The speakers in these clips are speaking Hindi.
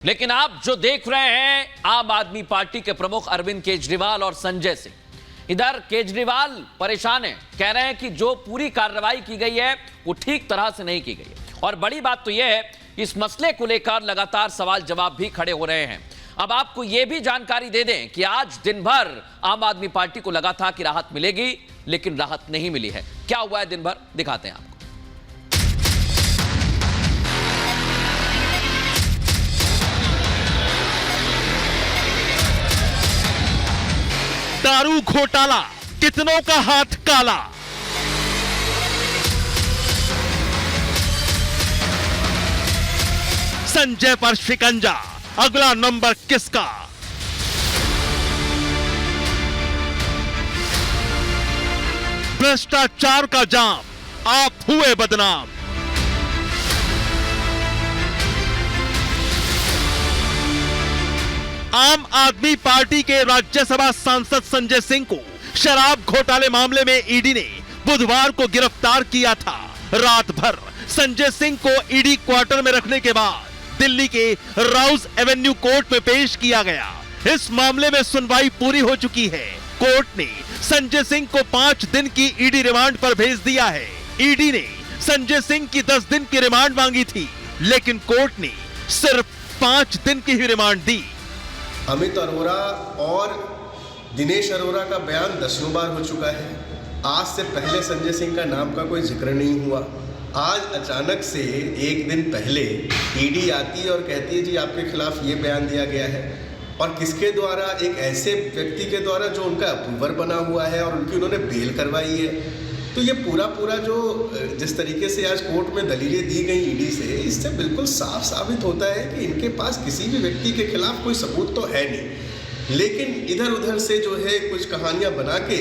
लेकिन आप जो देख रहे हैं आम आदमी पार्टी के प्रमुख अरविंद केजरीवाल और संजय सिंह। इधर केजरीवाल परेशान हैं, कह रहे हैं कि जो पूरी कार्रवाई की गई है वो ठीक तरह से नहीं की गई है। और बड़ी बात तो यह है कि इस मसले को लेकर लगातार सवाल जवाब भी खड़े हो रहे हैं। अब आपको यह भी जानकारी दे दें कि आज दिन भर आम आदमी पार्टी को लगा था कि राहत मिलेगी, लेकिन राहत नहीं मिली है। क्या हुआ है दिन भर, दिखाते हैं आपको। दारू घोटाला, कितनों का हाथ काला। संजय पर शिकंजा, अगला नंबर किसका? भ्रष्टाचार का जाम, आप हुए बदनाम। आम आदमी पार्टी के राज्यसभा सांसद संजय सिंह को शराब घोटाले मामले में ईडी ने बुधवार को गिरफ्तार किया था। रात भर संजय सिंह को ईडी क्वार्टर में रखने के बाद दिल्ली के राउज एवेन्यू कोर्ट में पेश किया गया। इस मामले में सुनवाई पूरी हो चुकी है। कोर्ट ने संजय सिंह को 5 दिन की ईडी रिमांड पर भेज दिया है। ईडी ने संजय सिंह की 10 दिन की रिमांड मांगी थी, लेकिन कोर्ट ने सिर्फ 5 दिन की ही रिमांड दी। अमित अरोड़ा और दिनेश अरोड़ा का बयान 10वीं बार हो चुका है। आज से पहले संजय सिंह का नाम का कोई जिक्र नहीं हुआ। आज अचानक से एक दिन पहले ईडी आती है और कहती है जी आपके खिलाफ ये बयान दिया गया है, और किसके द्वारा? एक ऐसे व्यक्ति के द्वारा जो उनका अप्रूवर बना हुआ है और उनकी उन्होंने बेल करवाई है। तो ये पूरा जो जिस तरीके से आज कोर्ट में दलीलें दी गई ईडी से, इससे बिल्कुल साफ साबित होता है कि इनके पास किसी भी व्यक्ति के खिलाफ कोई सबूत तो है नहीं, लेकिन इधर उधर से जो है कुछ कहानियां बना के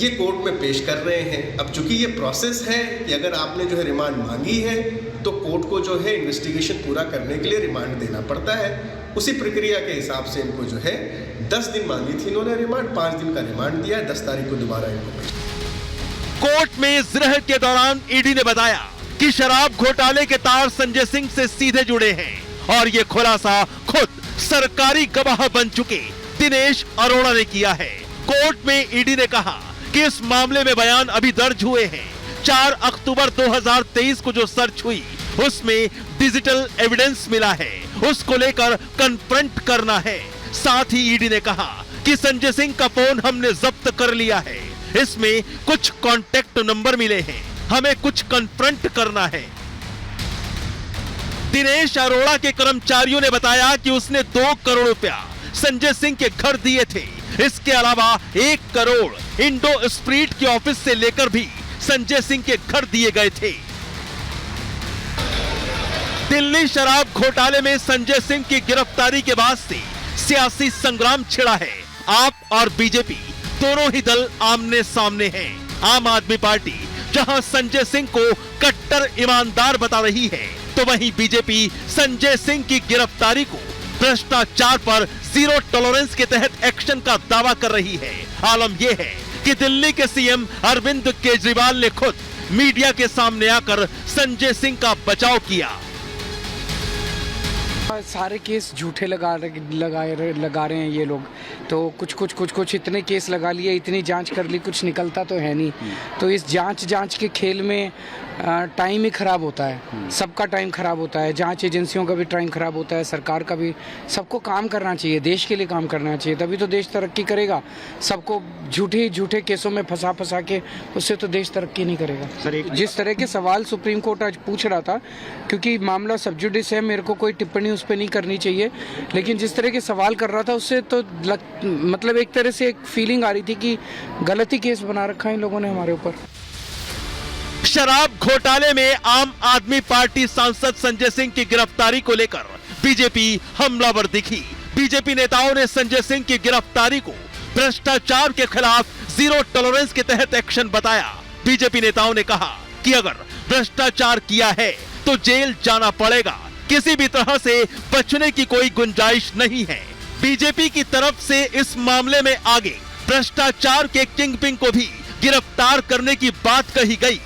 ये कोर्ट में पेश कर रहे हैं। अब चूंकि ये प्रोसेस है कि अगर आपने जो है रिमांड मांगी है तो कोर्ट को जो है इन्वेस्टिगेशन पूरा करने के लिए रिमांड देना पड़ता है। उसी प्रक्रिया के हिसाब से इनको जो है 10 दिन मांगी थी इन्होंने रिमांड, 5 दिन का रिमांड दिया है। 10 तारीख को दोबारा इनको पेश। कोर्ट में जिरह के दौरान ईडी ने बताया कि शराब घोटाले के तार संजय सिंह से सीधे जुड़े हैं, और ये खुलासा खुद सरकारी गवाह बन चुके दिनेश अरोड़ा ने किया है। कोर्ट में ईडी ने कहा कि इस मामले में बयान अभी दर्ज हुए हैं। 4 अक्टूबर 2023 को जो सर्च हुई उसमें डिजिटल एविडेंस मिला है, उसको लेकर कन्फ्रंट करना है। साथ ही ईडी ने कहा कि संजय सिंह का फोन हमने जब्त कर लिया है, इसमें कुछ कॉन्टैक्ट नंबर मिले हैं, हमें कुछ कन्फ्रंट करना है। दिनेश अरोड़ा के कर्मचारियों ने बताया कि उसने 2 करोड़ रुपया संजय सिंह के घर दिए थे। इसके अलावा 1 करोड़ इंडो स्प्रीट के ऑफिस से लेकर भी संजय सिंह के घर दिए गए थे। दिल्ली शराब घोटाले में संजय सिंह की गिरफ्तारी के बाद से सियासी संग्राम छिड़ा है। आप और बीजेपी दोनों ही दल आमने सामने हैं। आम आदमी पार्टी जहां संजय सिंह को कट्टर ईमानदार बता रही है, तो वहीं बीजेपी संजय सिंह की गिरफ्तारी को भ्रष्टाचार पर 0 टॉलरेंस के तहत एक्शन का दावा कर रही है। आलम यह है कि दिल्ली के सीएम अरविंद केजरीवाल ने खुद मीडिया के सामने आकर संजय सिंह का बचाव किया। सारे केस झूठे लगा रहे हैं ये लोग, तो कुछ इतने केस लगा लिए, इतनी जांच कर ली, कुछ निकलता तो है नहीं। तो इस जांच के खेल में टाइम ही खराब होता है, सबका टाइम खराब होता है, जांच एजेंसियों का भी टाइम खराब होता है, सरकार का भी। सबको काम करना चाहिए, देश के लिए काम करना चाहिए, तभी तो देश तरक्की करेगा। सबको झूठे केसों में फंसा के उससे तो देश तरक्की नहीं करेगा। जिस तरह के सवाल सुप्रीम कोर्ट आज पूछ रहा था, क्योंकि मामला सब जुडिस है, मेरे को कोई टिप्पणी उस पर नहीं करनी चाहिए, लेकिन जिस तरह के सवाल कर रहा था उससे तो मतलब एक तरह से एक फीलिंग आ रही थी कि गलत ही केस बना रखा है इन लोगों ने हमारे ऊपर। शराब घोटाले में आम आदमी पार्टी सांसद संजय सिंह की गिरफ्तारी को लेकर बीजेपी हमलावर दिखी। बीजेपी नेताओं ने संजय सिंह की गिरफ्तारी को भ्रष्टाचार के खिलाफ 0 टॉलरेंस के तहत एक्शन बताया। बीजेपी नेताओं ने कहा कि अगर भ्रष्टाचार किया है तो जेल जाना पड़ेगा, किसी भी तरह से बचने की कोई गुंजाइश नहीं है। बीजेपी की तरफ से इस मामले में आगे भ्रष्टाचार के किंगपिन को भी गिरफ्तार करने की बात कही गई।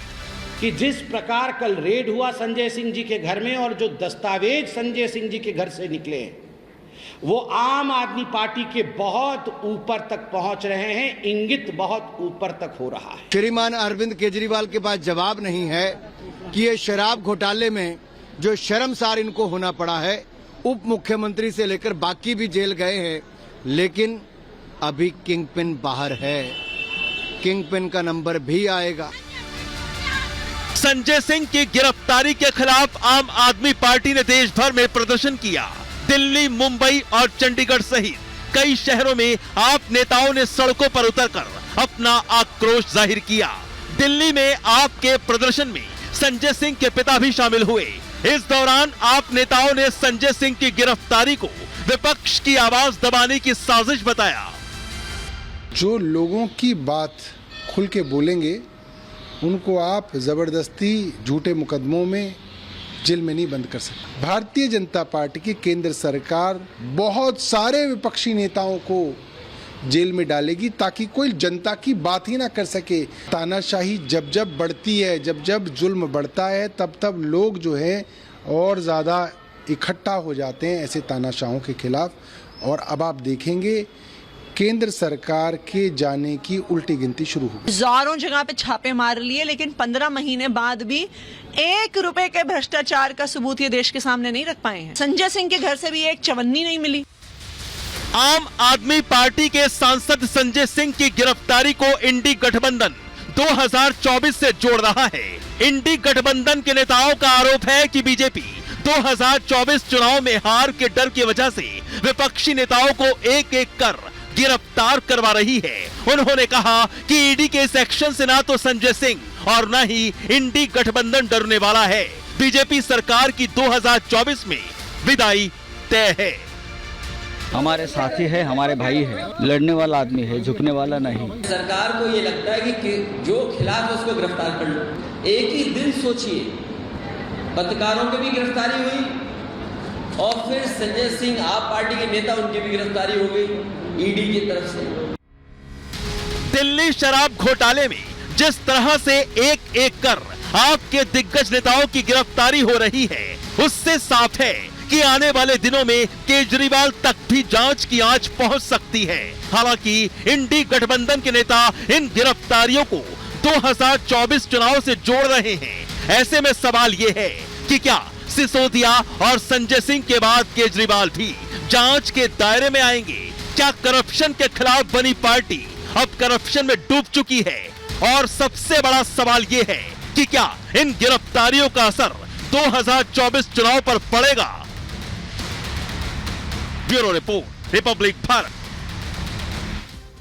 कि जिस प्रकार कल रेड हुआ संजय सिंह जी के घर में और जो दस्तावेज संजय सिंह जी के घर से निकले हैं वो आम आदमी पार्टी के बहुत ऊपर तक पहुंच रहे हैं, इंगित बहुत ऊपर तक हो रहा है। श्रीमान अरविंद केजरीवाल के पास जवाब नहीं है कि ये शराब घोटाले में जो शर्मसार इनको होना पड़ा है, उप मुख्यमंत्री से लेकर बाकी भी जेल गए हैं, लेकिन अभी किंगपिन बाहर है, किंगपिन का नंबर भी आएगा। संजय सिंह की गिरफ्तारी के खिलाफ आम आदमी पार्टी ने देश भर में प्रदर्शन किया। दिल्ली, मुंबई और चंडीगढ़ सहित कई शहरों में आप नेताओं ने सड़कों पर उतरकर अपना आक्रोश जाहिर किया। दिल्ली में आपके प्रदर्शन में संजय सिंह के पिता भी शामिल हुए। इस दौरान आप नेताओं ने संजय सिंह की गिरफ्तारी को विपक्ष की आवाज दबाने की साजिश बताया। जो लोगों की बात खुल के बोलेंगे उनको आप जबरदस्ती झूठे मुकदमों में जेल में नहीं बंद कर सकते। भारतीय जनता पार्टी की केंद्र सरकार बहुत सारे विपक्षी नेताओं को जेल में डालेगी ताकि कोई जनता की बात ही ना कर सके। तानाशाही जब जब बढ़ती है, जब जब जुल्म बढ़ता है, तब तब लोग जो है और ज़्यादा इकट्ठा हो जाते हैं ऐसे तानाशाहों के खिलाफ। और अब आप देखेंगे केंद्र सरकार के जाने की उल्टी गिनती शुरू हो गई। हजारों जगह पे छापे मार लिए, लेकिन 15 महीने बाद भी 1 रुपए के भ्रष्टाचार का सबूत ये देश के सामने नहीं रख पाए हैं। संजय सिंह के घर से भी एक चवन्नी नहीं मिली। आम आदमी पार्टी के सांसद संजय सिंह की गिरफ्तारी को इंडी गठबंधन 2024 से जोड़ रहा है। इंडी गठबंधन के नेताओं का आरोप है कि बीजेपी 2024 चुनाव में हार के डर की वजह से विपक्षी नेताओं को एक एक कर गिरफ्तार करवा रही है। उन्होंने कहा कि ईडी के इस एक्शन से ना तो संजय सिंह और न ही इंडी गठबंधन डरने वाला है। बीजेपी सरकार की 2024 में विदाई तय है। हमारे साथी है, हमारे भाई है, लड़ने वाला आदमी है, झुकने वाला नहीं। सरकार को ये लगता है कि जो खिलाफ है उसको गिरफ्तार कर लो। एक ही दिन सोचिए, पत्रकारों की भी गिरफ्तारी हुई और फिर संजय सिंह आप पार्टी के नेता उनकी भी गिरफ्तारी हो गई ईडी की तरफ से। दिल्ली शराब घोटाले में जिस तरह से एक एक कर आपके दिग्गज नेताओं की गिरफ्तारी हो रही है, उससे साफ है कि आने वाले दिनों में केजरीवाल तक भी जांच की आंच पहुंच सकती है। हालांकि इंडी गठबंधन के नेता इन गिरफ्तारियों को 2024 चुनाव से जोड़ रहे हैं। ऐसे में सवाल ये है कि क्या सिसोदिया और संजय सिंह के बाद केजरीवाल भी जांच के दायरे में आएंगे? क्या करप्शन के खिलाफ बनी पार्टी अब करप्शन में डूब चुकी है? और सबसे बड़ा सवाल ये है कि क्या इन गिरफ्तारियों का असर 2024 चुनाव पर पड़ेगा? Bureau report, Republic Bharat.